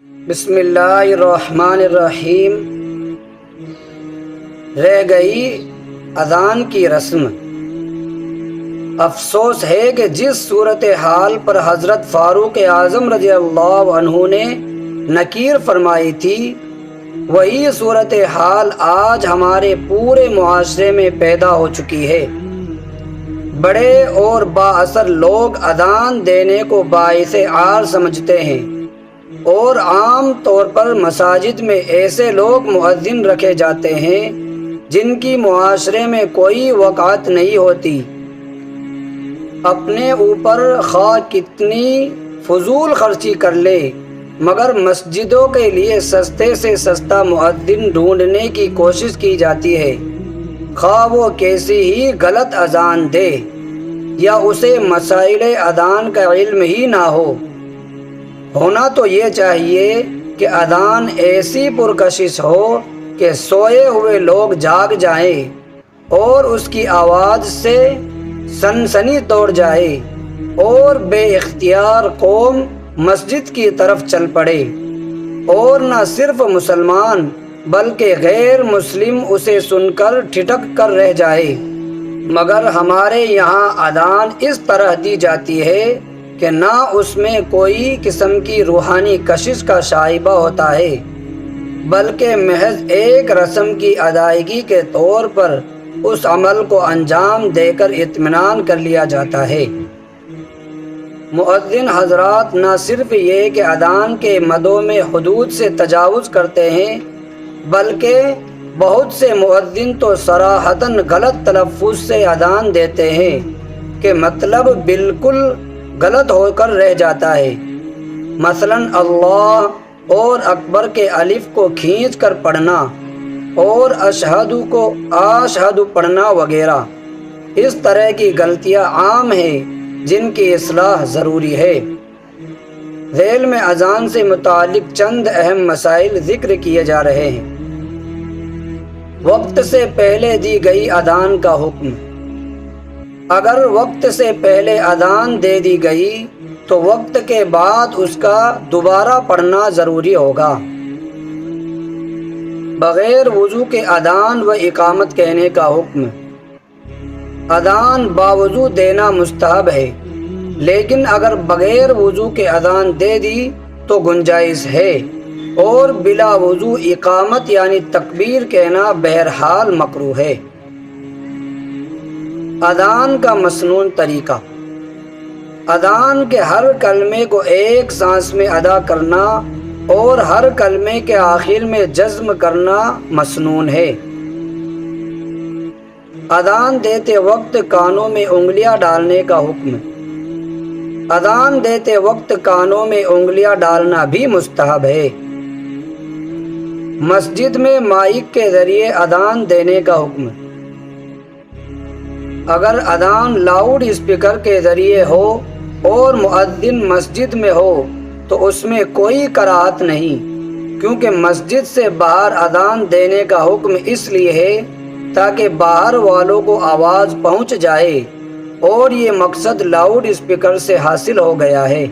بسم اللہ الرحمن الرحیم۔ رہ گئی اذان کی رسم۔ افسوس ہے کہ جس صورتحال پر حضرت فاروق اعظم رضی اللہ عنہ نے نکیر فرمائی تھی، وہی صورتحال آج ہمارے پورے معاشرے میں پیدا ہو چکی ہے۔ بڑے اور با اثر لوگ اذان دینے کو باعث عار سمجھتے ہیں، اور عام طور پر مساجد میں ایسے لوگ مؤذن رکھے جاتے ہیں جن کی معاشرے میں کوئی وقعت نہیں ہوتی۔ اپنے اوپر خواہ کتنی فضول خرچی کر لے، مگر مسجدوں کے لیے سستے سے سستا مؤذن ڈھونڈنے کی کوشش کی جاتی ہے، خواہ وہ کیسی ہی غلط اذان دے یا اسے مسائل اذان کا علم ہی نہ ہو۔ ہونا تو یہ چاہیے کہ اذان ایسی پرکشش ہو کہ سوئے ہوئے لوگ جاگ جائیں اور اس کی آواز سے سنسنی توڑ جائے اور بے اختیار قوم مسجد کی طرف چل پڑے، اور نہ صرف مسلمان بلکہ غیر مسلم اسے سن کر ٹھٹک کر رہ جائے۔ مگر ہمارے یہاں اذان اس طرح دی جاتی ہے کہ نہ اس میں کوئی قسم کی روحانی کشش کا شائبہ ہوتا ہے، بلکہ محض ایک رسم کی ادائیگی کے طور پر اس عمل کو انجام دے کر اطمینان کر لیا جاتا ہے۔ مؤذن حضرات نہ صرف یہ کہ اذان کے مدوں میں حدود سے تجاوز کرتے ہیں، بلکہ بہت سے مؤذن تو صراحتاً غلط تلفظ سے اذان دیتے ہیں کہ مطلب بالکل غلط ہو کر رہ جاتا ہے۔ مثلاً اللہ اور اکبر کے الف کو کھینچ کر پڑھنا اور اشہدو کو آشہدو پڑھنا وغیرہ۔ اس طرح کی غلطیاں عام ہیں جن کی اصلاح ضروری ہے۔ ذیل میں اذان سے متعلق چند اہم مسائل ذکر کیے جا رہے ہیں۔ وقت سے پہلے دی گئی اذان کا حکم۔ اگر وقت سے پہلے اذان دے دی گئی تو وقت کے بعد اس کا دوبارہ پڑھنا ضروری ہوگا۔ بغیر وضو کے اذان و اقامت کہنے کا حکم۔ اذان باوضو دینا مستحب ہے، لیکن اگر بغیر وضو کے اذان دے دی تو گنجائش ہے، اور بلا وضو اقامت یعنی تکبیر کہنا بہرحال مکروہ ہے۔ اذان کا مسنون طریقہ۔ اذان کے ہر کلمے کو ایک سانس میں ادا کرنا اور ہر کلمے کے آخر میں جزم کرنا مسنون ہے۔ اذان دیتے وقت کانوں میں انگلیاں ڈالنے کا حکم۔ اذان دیتے وقت کانوں میں انگلیاں ڈالنا بھی مستحب ہے۔ مسجد میں مائک کے ذریعے اذان دینے کا حکم۔ اگر اذان لاؤڈ اسپیکر کے ذریعے ہو اور مؤذن مسجد میں ہو تو اس میں کوئی کراہت نہیں، کیونکہ مسجد سے باہر اذان دینے کا حکم اس لیے ہے تاکہ باہر والوں کو آواز پہنچ جائے، اور یہ مقصد لاؤڈ اسپیکر سے حاصل ہو گیا ہے۔